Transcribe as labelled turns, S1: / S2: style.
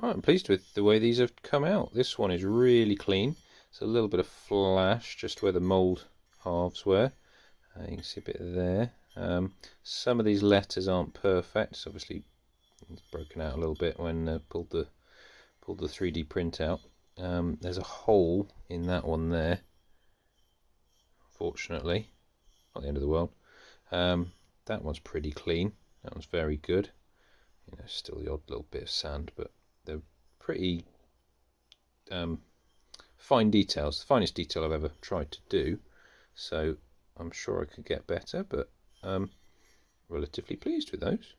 S1: Right, I'm pleased with the way these have come out. This one is really clean. It's a little bit of flash just where the mould halves were. You can see a bit there. Some of these letters aren't perfect. It's obviously it's broken out a little bit when pulled the 3D print out. There's a hole in that one there. Fortunately, not the end of the world. That one's pretty clean. That one's very good. You know, still the odd little bit of sand, but they're pretty fine details. The finest detail I've ever tried to do. So I'm sure I could get better, but relatively pleased with those.